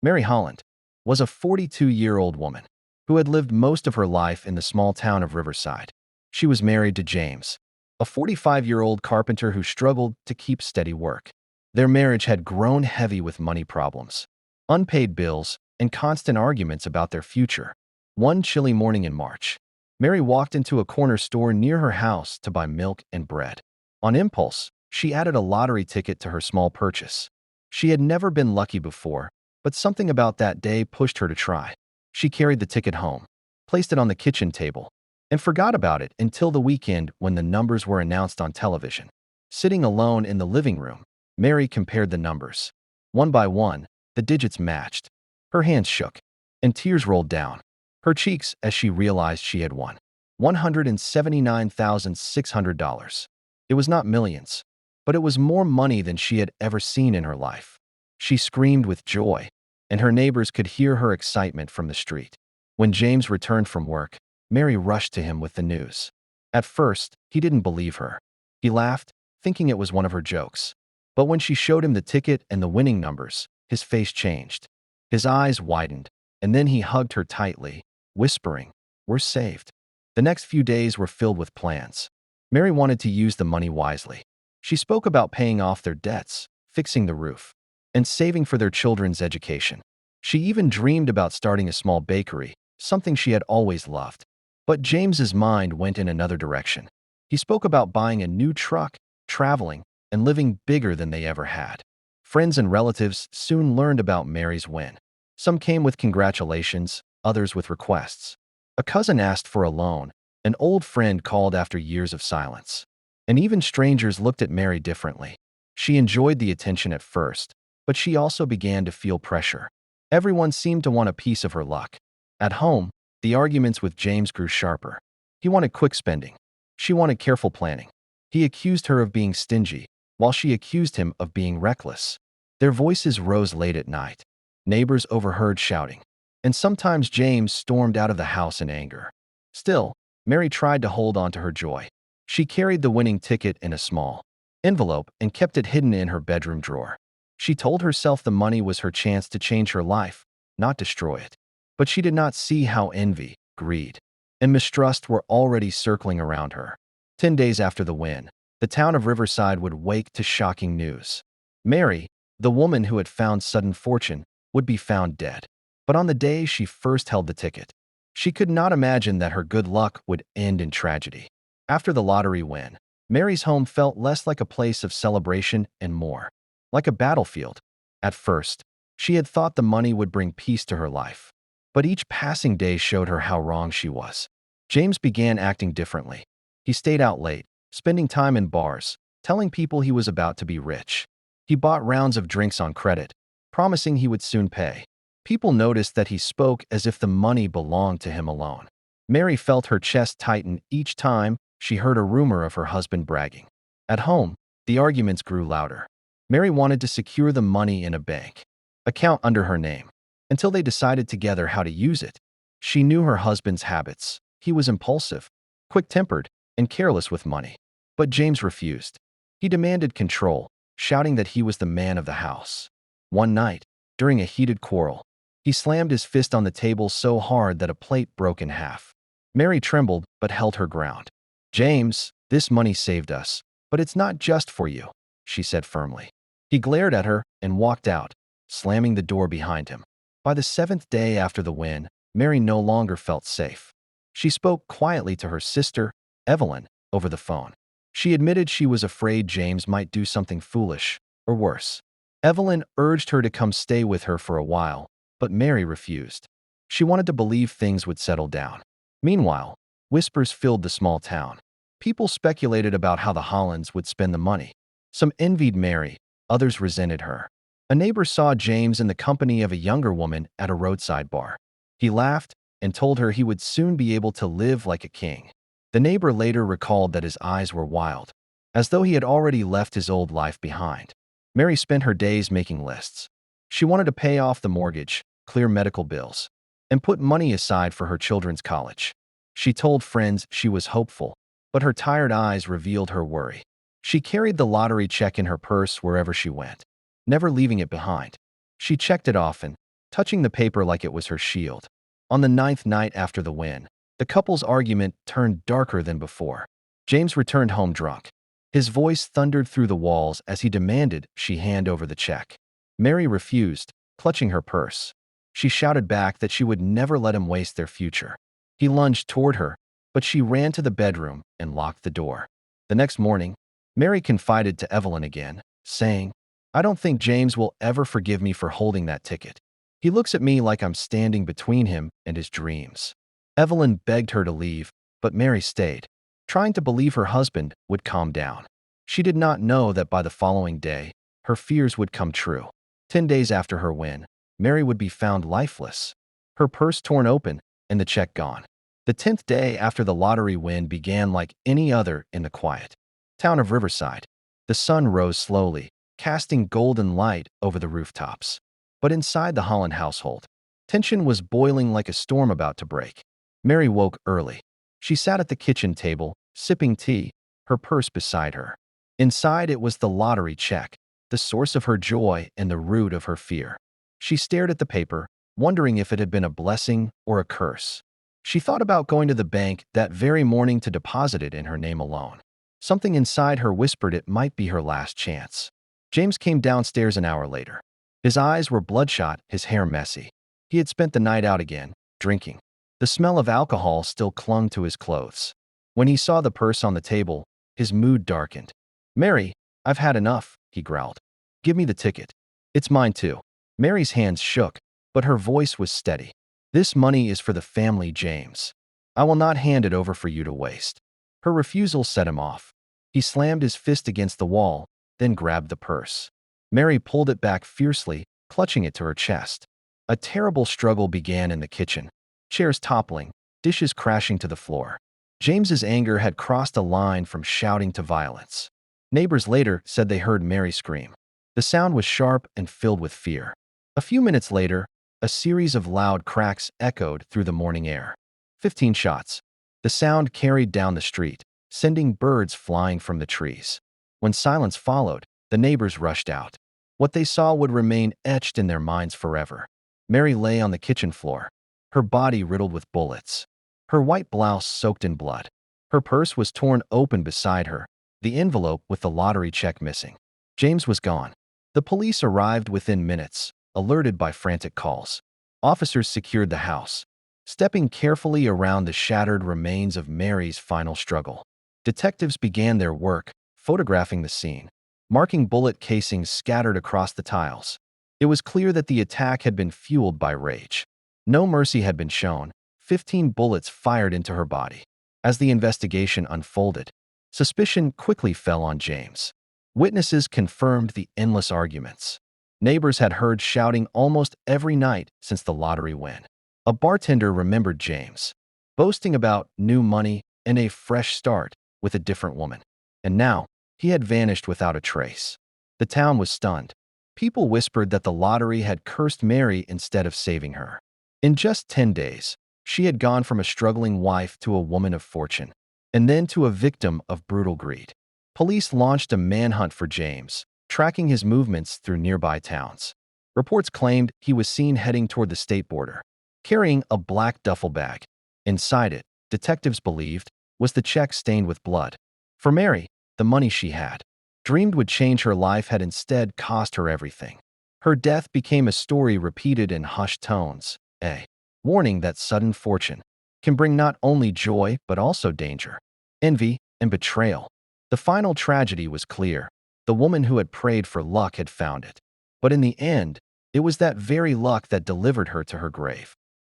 Mary Holland was a 42-year-old woman who had lived most of her life in the small town of Riverside. She was married to James, a 45-year-old carpenter who struggled to keep steady work. Their marriage had grown heavy with money problems, unpaid bills, and constant arguments about their future. One chilly morning in March, Mary walked into a corner store near her house to buy milk and bread. On impulse, she added a lottery ticket to her small purchase. She had never been lucky before, but something about that day pushed her to try. She carried the ticket home, placed it on the kitchen table, and forgot about it until the weekend when the numbers were announced on television. Sitting alone in the living room, Mary compared the numbers. One by one, the digits matched. Her hands shook, and tears rolled down her cheeks as she realized she had won $179,600. It was not millions, but it was more money than she had ever seen in her life. She screamed with joy, and her neighbors could hear her excitement from the street. When James returned from work, Mary rushed to him with the news. At first, he didn't believe her. He laughed, thinking it was one of her jokes. But when she showed him the ticket and the winning numbers, his face changed. His eyes widened, and then he hugged her tightly, whispering, "We're saved." The next few days were filled with plans. Mary wanted to use the money wisely. She spoke about paying off their debts, fixing the roof, and saving for their children's education. She even dreamed about starting a small bakery, something she had always loved. But James's mind went in another direction. He spoke about buying a new truck, traveling, and living bigger than they ever had. Friends and relatives soon learned about Mary's win. Some came with congratulations, others with requests. A cousin asked for a loan. An old friend called after years of silence. And even strangers looked at Mary differently. She enjoyed the attention at first, but she also began to feel pressure. Everyone seemed to want a piece of her luck. At home, the arguments with James grew sharper. He wanted quick spending. She wanted careful planning. He accused her of being stingy, while she accused him of being reckless. Their voices rose late at night. Neighbors overheard shouting, and sometimes James stormed out of the house in anger. Still, Mary tried to hold on to her joy. She carried the winning ticket in a small envelope and kept it hidden in her bedroom drawer. She told herself the money was her chance to change her life, not destroy it. But she did not see how envy, greed, and mistrust were already circling around her. 10 days after the win, the town of Riverside would wake to shocking news. Mary, the woman who had found sudden fortune, would be found dead. But on the day she first held the ticket, she could not imagine that her good luck would end in tragedy. After the lottery win, Mary's home felt less like a place of celebration and more like a battlefield. At first, she had thought the money would bring peace to her life. But each passing day showed her how wrong she was. James began acting differently. He stayed out late, spending time in bars, telling people he was about to be rich. He bought rounds of drinks on credit, promising he would soon pay. People noticed that he spoke as if the money belonged to him alone. Mary felt her chest tighten each time she heard a rumor of her husband bragging. At home, the arguments grew louder. Mary wanted to secure the money in a bank account under her name, until they decided together how to use it. She knew her husband's habits. He was impulsive, quick-tempered, and careless with money. But James refused. He demanded control, shouting that he was the man of the house. One night, during a heated quarrel, he slammed his fist on the table so hard that a plate broke in half. Mary trembled but held her ground. "James, this money saved us, but it's not just for you," she said firmly. He glared at her and walked out, slamming the door behind him. By the 7th day after the win, Mary no longer felt safe. She spoke quietly to her sister, Evelyn, over the phone. She admitted she was afraid James might do something foolish, or worse. Evelyn urged her to come stay with her for a while, but Mary refused. She wanted to believe things would settle down. Meanwhile, whispers filled the small town. People speculated about how the Hollands would spend the money. Some envied Mary, others resented her. A neighbor saw James in the company of a younger woman at a roadside bar. He laughed and told her he would soon be able to live like a king. The neighbor later recalled that his eyes were wild, as though he had already left his old life behind. Mary spent her days making lists. She wanted to pay off the mortgage, clear medical bills, and put money aside for her children's college. She told friends she was hopeful, but her tired eyes revealed her worry. She carried the lottery check in her purse wherever she went, never leaving it behind. She checked it often, touching the paper like it was her shield. On the ninth night after the win, the couple's argument turned darker than before. James returned home drunk. His voice thundered through the walls as he demanded she hand over the check. Mary refused, clutching her purse. She shouted back that she would never let him waste their future. He lunged toward her, but she ran to the bedroom and locked the door. The next morning, Mary confided to Evelyn again, saying, "I don't think James will ever forgive me for holding that ticket. He looks at me like I'm standing between him and his dreams." Evelyn begged her to leave, but Mary stayed, trying to believe her husband would calm down. She did not know that by the following day, her fears would come true. 10 days after her win, Mary would be found lifeless, her purse torn open and the check gone. The 10th day after the lottery win began like any other in the quiet town of Riverside. The sun rose slowly, casting golden light over the rooftops. But inside the Holland household, tension was boiling like a storm about to break. Mary woke early. She sat at the kitchen table, sipping tea, her purse beside her. Inside it was the lottery check, the source of her joy and the root of her fear. She stared at the paper, wondering if it had been a blessing or a curse. She thought about going to the bank that very morning to deposit it in her name alone. Something inside her whispered it might be her last chance. James came downstairs an hour later. His eyes were bloodshot, his hair messy. He had spent the night out again, drinking. The smell of alcohol still clung to his clothes. When he saw the purse on the table, his mood darkened. "Mary, I've had enough," he growled. "Give me the ticket. It's mine too." Mary's hands shook, but her voice was steady. "This money is for the family, James. I will not hand it over for you to waste." Her refusal set him off. He slammed his fist against the wall, then grabbed the purse. Mary pulled it back fiercely, clutching it to her chest. A terrible struggle began in the kitchen. Chairs toppling, dishes crashing to the floor. James's anger had crossed a line from shouting to violence. Neighbors later said they heard Mary scream. The sound was sharp and filled with fear. A few minutes later, a series of loud cracks echoed through the morning air. 15 shots. The sound carried down the street, sending birds flying from the trees. When silence followed, the neighbors rushed out. What they saw would remain etched in their minds forever. Mary lay on the kitchen floor, her body riddled with bullets, her white blouse soaked in blood. Her purse was torn open beside her, the envelope with the lottery check missing. James was gone. The police arrived within minutes, alerted by frantic calls. Officers secured the house, stepping carefully around the shattered remains of Mary's final struggle. Detectives began their work, photographing the scene, marking bullet casings scattered across the tiles. It was clear that the attack had been fueled by rage. No mercy had been shown, 15 bullets fired into her body. As the investigation unfolded, suspicion quickly fell on James. Witnesses confirmed the endless arguments. Neighbors had heard shouting almost every night since the lottery win. A bartender remembered James, boasting about new money and a fresh start with a different woman. And now, he had vanished without a trace. The town was stunned. People whispered that the lottery had cursed Mary instead of saving her. In just 10 days, she had gone from a struggling wife to a woman of fortune, and then to a victim of brutal greed. Police launched a manhunt for James, tracking his movements through nearby towns. Reports claimed he was seen heading toward the state border, carrying a black duffel bag. Inside it, detectives believed, was the check stained with blood. For Mary, the money she had dreamed would change her life had instead cost her everything. Her death became a story repeated in hushed tones, a warning that sudden fortune can bring not only joy but also danger, envy, and betrayal. The final tragedy was clear. The woman who had prayed for luck had found it. But in the end, it was that very luck that delivered her to her grave.